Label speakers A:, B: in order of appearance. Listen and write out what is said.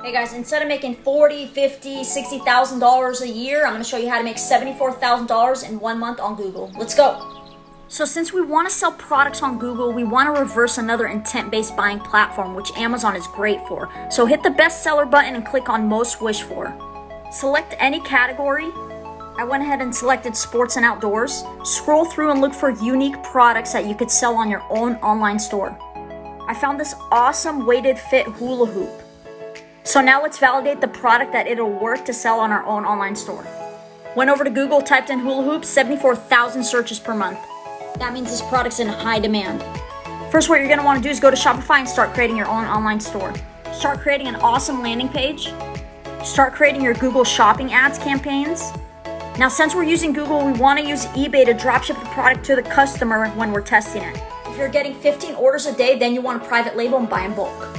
A: Hey guys, instead of making $40, $50, $60,000 a year, I'm going to show you how to make $74,000 in 1 month on Google. Let's go. So since we want to sell products on Google, we want to reverse another intent-based buying platform, which Amazon is great for. So hit the bestseller button and click on most wished for. Select any category. I went ahead and selected sports and outdoors. Scroll through and look for unique products that you could sell on your own online store. I found this awesome weighted fit hula hoop. So now let's validate the product that it'll work to sell on our own online store. Went over to Google, typed in hula hoop, 74,000 searches per month. That means this product's in high demand. First, what you're gonna wanna do is go to Shopify and start creating your own online store. Start creating an awesome landing page. Start creating your Google Shopping ads campaigns. Now, since we're using Google, we wanna use eBay to dropship the product to the customer when we're testing it. If you're getting 15 orders a day, then you want to private label and buy in bulk.